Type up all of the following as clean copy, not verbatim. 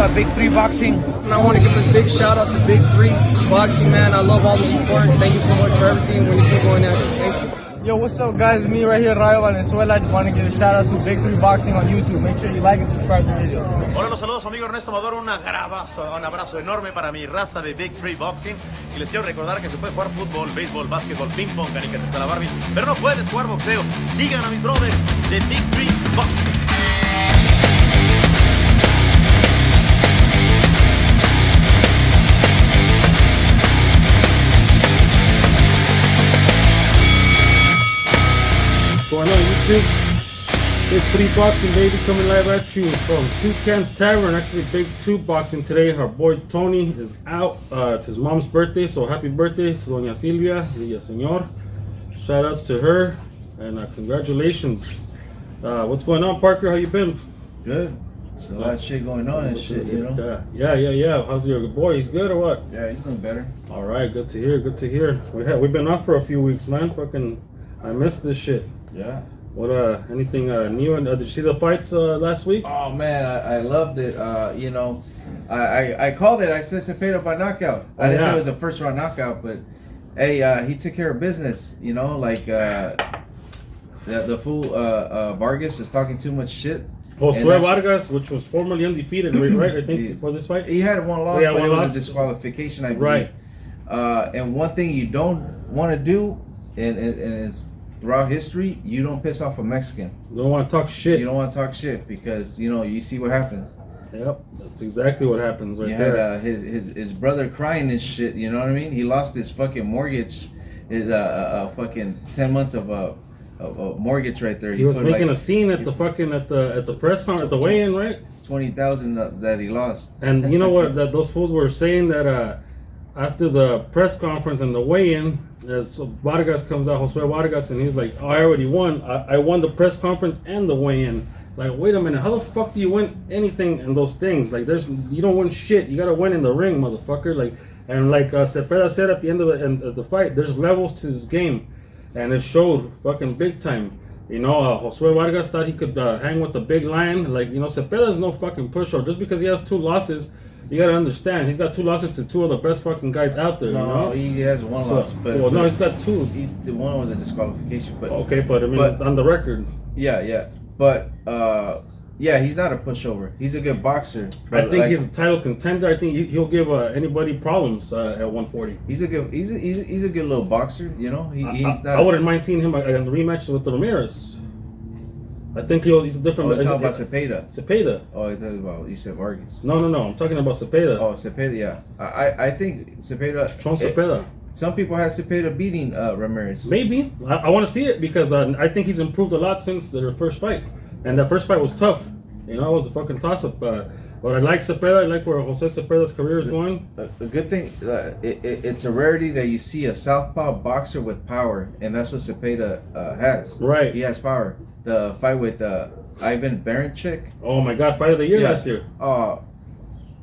Big 3 Boxing. And I want to give a big shout out to Big 3 Boxing, man. I love all the support. Thank you so much for everything. When you keep going at it. Thank you. Yo, what's up, guys? Me right here, Rayo Valenzuela. I just want to give a shout out to Big 3 Boxing on YouTube. Make sure you like and subscribe to the videos. Hola, los saludos, amigo Ernesto Amador. Un abrazo enorme para mi raza de Big 3 Boxing. Y les quiero recordar que se puede jugar fútbol, béisbol, básquetbol, ping pong, canicas hasta la Barbie, pero no puedes jugar boxeo. Sigan a mis brothers de Big 3 Boxing. Going on YouTube, Big 3 Boxing, baby, coming live at you from Toucan's Tavern. Actually, Big 2 Boxing today. Our boy Tony is out. It's his mom's birthday, so happy birthday to Doña Silvia, Señor. Shout outs to her, and congratulations. What's going on, Parker? How you been? Good. There's a lot of shit going on and shit, you know? Yeah. How's your boy? He's good or what? Yeah, he's doing better. All right, good to hear. We've been off for a few weeks, man. Fucking, I missed this shit. Yeah. What anything new? And did you see the fights last week? Oh man, I loved it. You know, I called it. I said Zepeda by knockout. I didn't say it was a first round knockout, but hey, he took care of business. You know, like the fool Vargas is talking too much shit. Josue Vargas, which was formerly undefeated, right? I think for this fight, he had one loss, but it was a disqualification, I believe. Right. And one thing you don't want to do, and it's throughout history, you don't piss off a Mexican. You don't want to talk shit. You don't want to talk shit because, you know, you see what happens. Yep, that's exactly what happens right you there. Had his brother crying and shit, you know what I mean? He lost his fucking mortgage, his fucking 10 months of mortgage right there. He was making a scene at the fucking at the press conference, at the weigh-in, right? 20,000 that he lost. And you know what? That those fools were saying that after the press conference and the weigh-in, as Vargas comes out, Josue Vargas, and he's like, "Oh, I already won. I won the press conference and the weigh-in." Like, wait a minute, how the fuck do you win anything in those things? Like, you don't win shit. You gotta win in the ring, motherfucker. Like, and like Zepeda said at the end of the fight, there's levels to this game, and it showed fucking big time. You know, Josue Vargas thought he could hang with the big lion. Like, you know, Zepeda's no fucking pushover. Just because he has 2 losses. You gotta understand, he's got 2 losses to 2 of the best fucking guys out there. No, you know? he has 1 loss. But no, he's got 2. The one was a disqualification. But okay, but I mean, on the record. Yeah. But he's not a pushover. He's a good boxer. I think he's a title contender. I think he'll give anybody problems at 140. He's a good little boxer. You know, he's not. I wouldn't mind seeing him in the rematch with the Ramirez. I think he's a different. Oh, you're talking about Zepeda. Zepeda. Oh, I thought about you said Vargas. No. I'm talking about Zepeda. Oh, Zepeda. Yeah, I think Zepeda. Zepeda. Some people have Zepeda beating Ramirez. Maybe. I want to see it because I think he's improved a lot since their first fight, and that first fight was tough. You know, it was a fucking toss-up. But I like Zepeda. I like where Jose Zepeda's career is going. A good thing. It's a rarity that you see a southpaw boxer with power, and that's what Zepeda has. Right. He has power. The fight with Ivan Baranchyk. Oh my God! Fight of the year last year.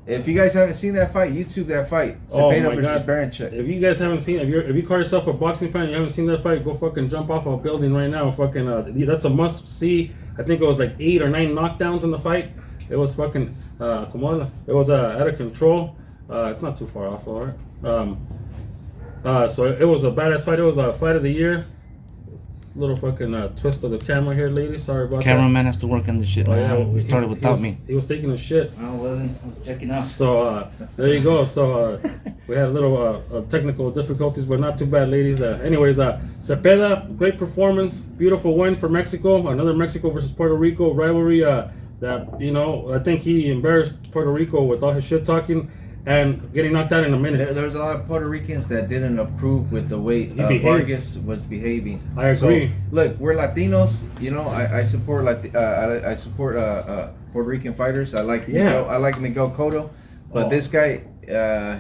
If you guys haven't seen that fight, YouTube that fight. Zepeda versus Baranchyk. If you guys haven't seen, if you call yourself a boxing fan, and you haven't seen that fight, go fucking jump off a building right now. Fucking, that's a must see. I think it was like 8 or 9 knockdowns in the fight. It was fucking, come on, it was out of control. It's not too far off, all right. So it was a badass fight. It was a fight of the year. Little fucking twist of the camera here, ladies. Sorry about Cameraman has to work on this shit. He started without me. He was taking a shit. I wasn't. I was checking out. So there you go. So we had a little technical difficulties, but not too bad, ladies. Anyways, Zepeda, great performance, beautiful win for Mexico. Another Mexico versus Puerto Rico rivalry. That, you know, I think he embarrassed Puerto Rico with all his shit talking. And getting knocked out in a minute. There was a lot of Puerto Ricans that didn't approve with the way Vargas was behaving. I agree. So, look, we're Latinos. You know, I support I support Puerto Rican fighters. I like Miguel Cotto, but this guy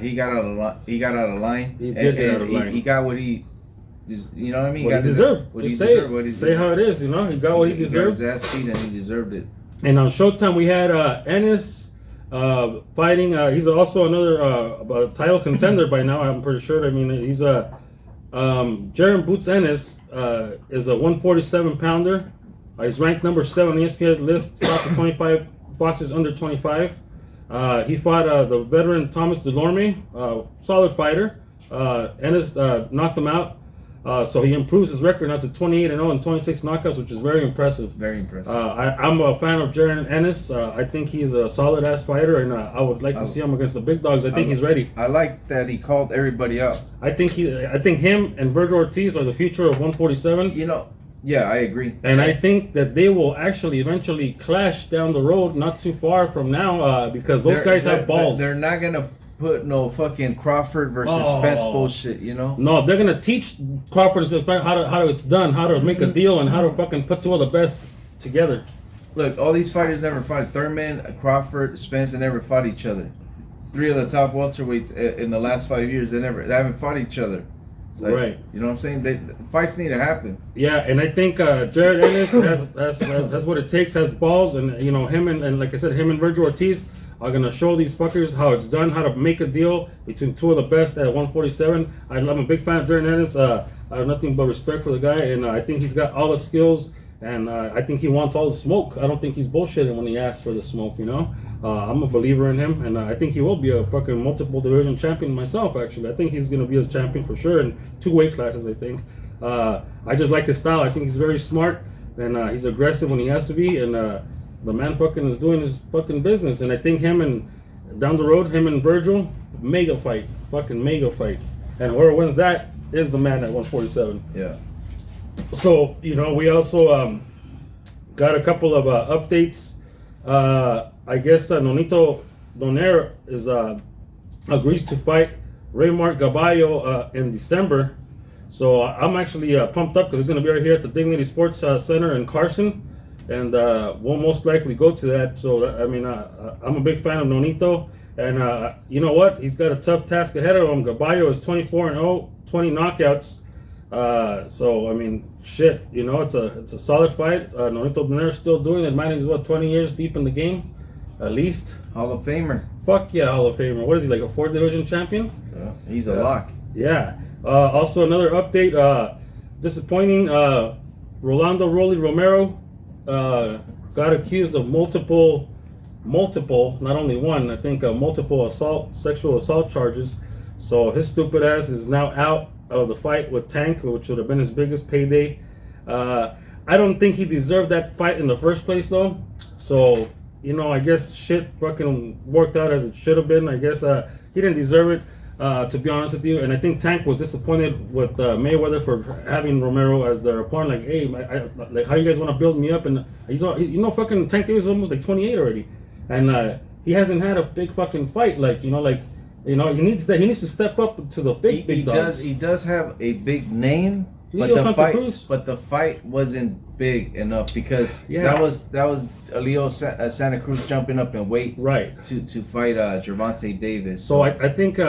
he got out of line. He did get out of line. He got what he. You know what I mean? What he deserved. Say how it is. You know, he got what he deserved. He got his ass beat and he deserved it. And on Showtime we had Ennis fighting. He's also another title contender by now. I'm pretty sure. I mean, he's Jaron Boots Ennis is a 147 pounder. He's ranked number 7 on the ESPN list. Top of 25 boxers under 25. He fought the veteran Thomas Delorme, solid fighter. Ennis knocked him out. So he improves his record now to 28-0 and 26 knockouts, which is very impressive. Very impressive. I'm a fan of Jaron Ennis. I think he's a solid ass fighter, and I would like to see him against the big dogs. I think he's ready. I like that he called everybody out. I think him and Virgil Ortiz are the future of 147. You know, yeah, I agree. And I think that they will actually eventually clash down the road, not too far from now, because those guys have balls. They're not gonna put no fucking Crawford versus Spence bullshit, you know? No, they're gonna teach Crawford and Spence how it's done, how to make a deal, and how to fucking put two of the best together. Look, all these fighters never fought. Thurman, Crawford, Spence, they never fought each other. 3 of the top welterweights in the last 5 years, they haven't fought each other. Like, right. You know what I'm saying? Fights need to happen. Yeah, and I think Jared Ennis has what it takes, has balls, and you know him and like I said, him and Virgil Ortiz are gonna show these fuckers how it's done, how to make a deal between two of the best at 147. I'm a big fan of Jared Ennis. I have nothing but respect for the guy, and I think he's got all the skills, and I think he wants all the smoke. I don't think he's bullshitting when he asks for the smoke, you know? I'm a believer in him, and I think he will be a fucking multiple division champion myself, actually. I think he's going to be a champion for sure in 2 weight classes, I think. I just like his style. I think he's very smart, and he's aggressive when he has to be, and the man fucking is doing his fucking business. And I think down the road, him and Virgil, mega fight. Fucking mega fight. And whoever wins that is the man at 147. Yeah. So, you know, we also got a couple of updates. I guess Nonito Donaire agrees to fight Raymar Gaballo in December. So I'm actually pumped up because he's going to be right here at the Dignity Sports Center in Carson. And we'll most likely go to that. So, I mean, I'm a big fan of Nonito. And you know what? He's got a tough task ahead of him. Gaballo is 24-0, 20 knockouts. So I mean, shit, you know, it's a solid fight. Nonito Donaire still doing it. Man, he's 20 years deep in the game, at least. Hall of Famer. Fuck yeah, Hall of Famer. What is he, like a 4th division champion? Yeah, he's a lock. Yeah. Also another update. Disappointing. Rolando Rolly Romero got accused of multiple, not only one. I think multiple sexual assault charges. So his stupid ass is now out of the fight with Tank, which would have been his biggest payday. I don't think he deserved that fight in the first place, though. So, you know, I guess shit fucking worked out as it should have been. I guess he didn't deserve it, to be honest with you. And I think Tank was disappointed with Mayweather for having Romero as their opponent. Like, hey, like, how you guys want to build me up? And he's all, you know, fucking Tank Davis is almost like 28 already, and he hasn't had a big fucking fight. Like, you know, like. You know, he needs to step up to the big dogs. He does have a big name, but the fight wasn't big enough because that was Leo Santa Cruz jumping up in weight to fight Gervonta Davis. So I think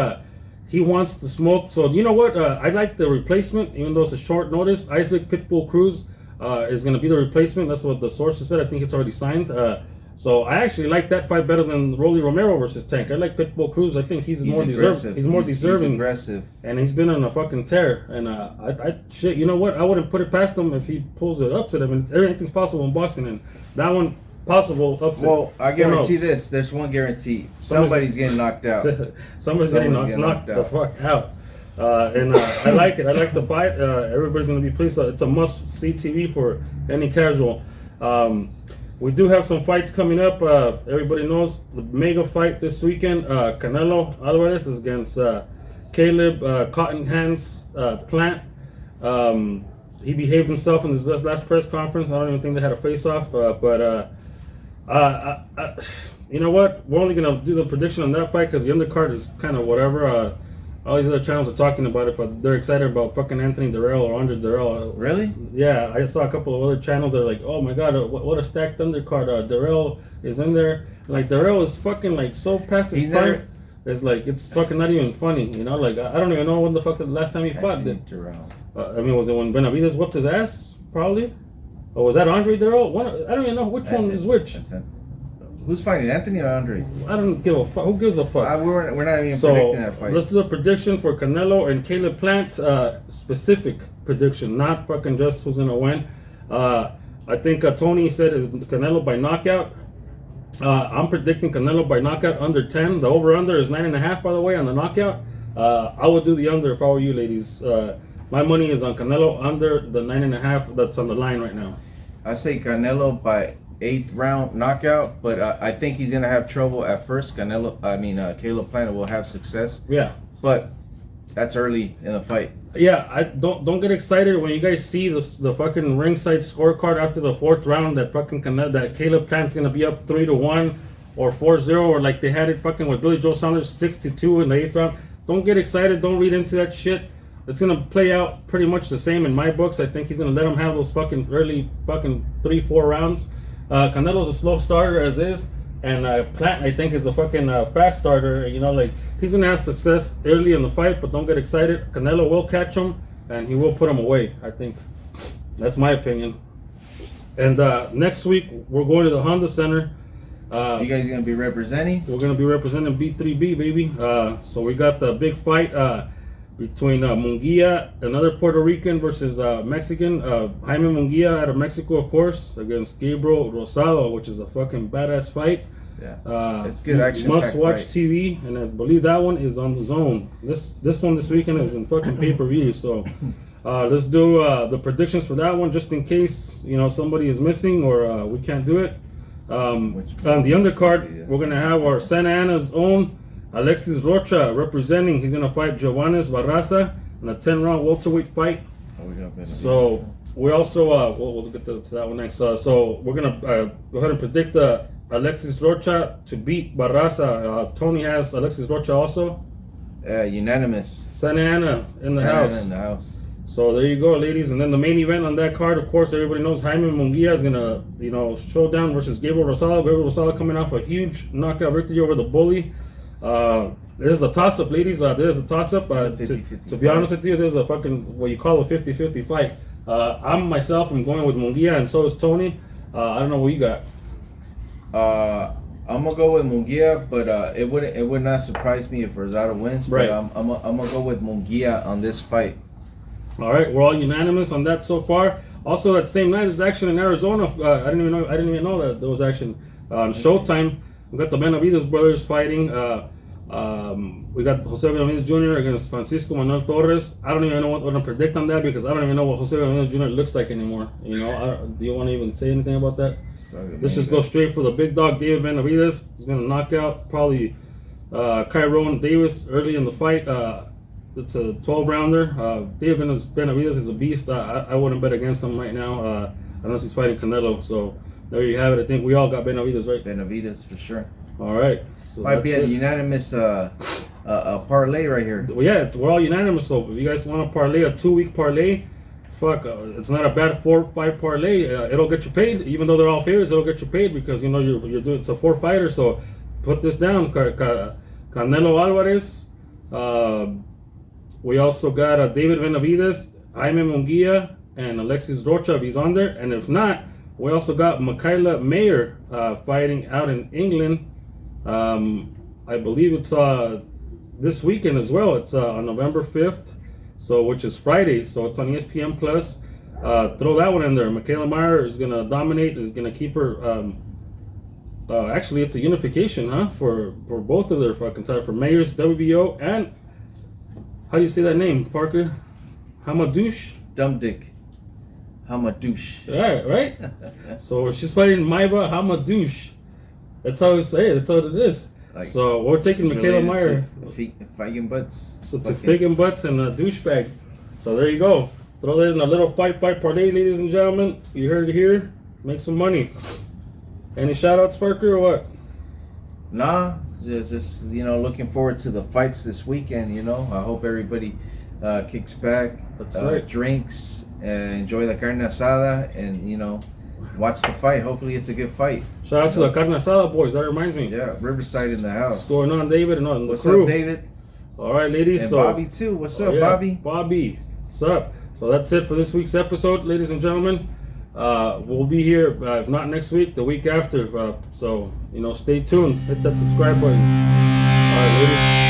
he wants the smoke. So you know what? I like the replacement, even though it's a short notice. Isaac Pitbull Cruz is going to be the replacement. That's what the sources said. I think it's already signed. So I actually like that fight better than Rolly Romero versus Tank. I like Pitbull Cruz. I think he's more deserving. He's more deserving. He's aggressive, and he's been on a fucking tear. And I shit, you know what? I wouldn't put it past him if he pulls it upset. I mean, everything's possible in boxing, and that one possible upset. Well, I guarantee this. There's one guarantee: somebody's getting knocked out. Somebody's getting knocked the fuck out. And I like it. I like the fight. Everybody's gonna be pleased. It's a must-see TV for any casual. We do have some fights coming up. Everybody knows the mega fight this weekend. Canelo Alvarez is against Caleb Cotton Hands Plant. He behaved himself in his last press conference. I don't even think they had a face-off. But you know what? We're only going to do the prediction on that fight because the undercard is kind of whatever. All these other channels are talking about it, but they're excited about fucking Anthony Durrell or Andre Durrell. Really? Yeah, I saw a couple of other channels that are like, oh my god, what a stacked undercard. Durrell is in there. Like, Durrell is fucking like so past his time. It's like, it's fucking not even funny, you know? Like, I don't even know when the fuck the last time he fought. Durrell. I mean, was it when Benavidez whooped his ass? Probably. Or was that Andre Durrell? I don't even know which one is which. Who's fighting, Anthony or Andre? I don't give a fuck. Who gives a fuck? We're not even predicting that fight. Let's do a prediction for Canelo and Caleb Plant. Specific prediction, not fucking just who's gonna win. I think Tony said is Canelo by knockout. I'm predicting Canelo by knockout under 10. The over-under is 9.5, by the way, on the knockout. I would do the under if I were you, ladies. My money is on Canelo under the 9.5 that's on the line right now. I say Canelo by 8th round knockout, but I think he's gonna have trouble at first. Caleb Plant will have success. Yeah, but that's early in the fight. Yeah, I don't get excited when you guys see the fucking ringside scorecard after the 4th round that Caleb Plant's gonna be up 3-1 or 4-0, or like they had it fucking with Billy Joe Saunders 6-2 in the 8th round. Don't get excited. Don't read into that shit. It's gonna play out pretty much the same in my books. I think he's gonna let him have those fucking early fucking 3-4 rounds. Canelo's a slow starter as is, and Plant I think is a fucking fast starter. You know, like he's gonna have success early in the fight, but don't get excited. Canelo will catch him, and he will put him away. I think that's my opinion. And next week we're going to the Honda Center. You guys gonna be representing? We're gonna be representing B3B, baby. So we got the big fight between Munguia, another Puerto Rican, versus Mexican. Jaime Munguia out of Mexico, of course, against Gabriel Rosado, which is a fucking badass fight. Yeah, it's good action. Must watch fight. TV, and I believe that one is on the Zone. This one this weekend is in fucking pay-per-view. So let's do the predictions for that one, just in case somebody is missing or we can't do it. On the undercard, we're gonna have our Santa Ana's own Alexis Rocha representing. He's gonna fight Johannes Barraza in a 10-round welterweight fight. So we also we'll get to that one next. So we're gonna go ahead and predict Alexis Rocha to beat Barraza. Tony has Alexis Rocha also. Unanimous. Santa Ana in the house. Ana in the house. So there you go, ladies. And then the main event on that card, of course, everybody knows Jaime Munguia is gonna showdown versus Gabriel Rosado. Gabriel Rosado coming off a huge knockout victory over the Bully. There's a toss-up, ladies. There's a toss-up. To be honest with you, there's a fucking what you call a 50-50 fight. I'm going with Munguia, and so is Tony. I don't know what you got. I'm gonna go with Munguia, but it would not surprise me if Rosado wins. Right. But I'm gonna go with Munguia on this fight. All right, we're all unanimous on that so far. Also, that same night, there's action in Arizona. I didn't even know that there was action on Showtime. We got the Benavides brothers fighting. We got Jose Benavides Jr. against Francisco Manuel Torres. I don't even know what to predict on that because I don't even know what Jose Benavides Jr. looks like anymore. Do you want to even say anything about that? Let's just go straight for the big dog, David Benavides. He's going to knock out probably Kyron Davis early in the fight. It's a 12-rounder. David Benavides is a beast. I wouldn't bet against him right now unless he's fighting Canelo. So there you have it. I think we all got Benavides, right? Benavides for sure. All right. So might be a unanimous parlay right here. Well, yeah, we're all unanimous. So if you guys want to parlay a 2-week parlay, it's not a bad 4-5 parlay. It'll get you paid, even though they're all favorites. It'll get you paid because you're doing it's a 4-fighter. So put this down. Canelo Alvarez. We also got David Benavides, Jaime Munguia, and Alexis Rocha if he's on there. And if not, we also got Michaela Mayer fighting out in England. I believe it's this weekend as well. It's on November 5th, which is Friday. So it's on ESPN Plus. Throw that one in there. Michaela Mayer is going to dominate, is going to keep her... actually, it's a unification, for both of their fucking titles. For Mayer's WBO and... How do you say that name, Parker? Hamadouche? Dumb dick. Hamadouche. Yeah, right? So she's fighting Maiva Hamadouche. That's how we say it. That's how it is. So we're taking Michaela Mayer. Fighting butts. So to figgin' butts and a douchebag. So there you go. Throw that in a little fight parlay, ladies and gentlemen. You heard it here. Make some money. Any shout outs, Parker, or what? Nah, just looking forward to the fights this weekend. I hope everybody kicks back, That's right. drinks, enjoy the carne asada, and watch the fight. Hopefully, it's a good fight. Shout out to the carne asada boys. That reminds me. Yeah, Riverside in the house. What's going on, David? And on the What's crew. up, David? All right, ladies. And so Bobby too. What's up, Bobby? Bobby, what's up? So that's it for this week's episode, ladies and gentlemen. We'll be here, if not next week, the week after. So, stay tuned. Hit that subscribe button. All right, ladies.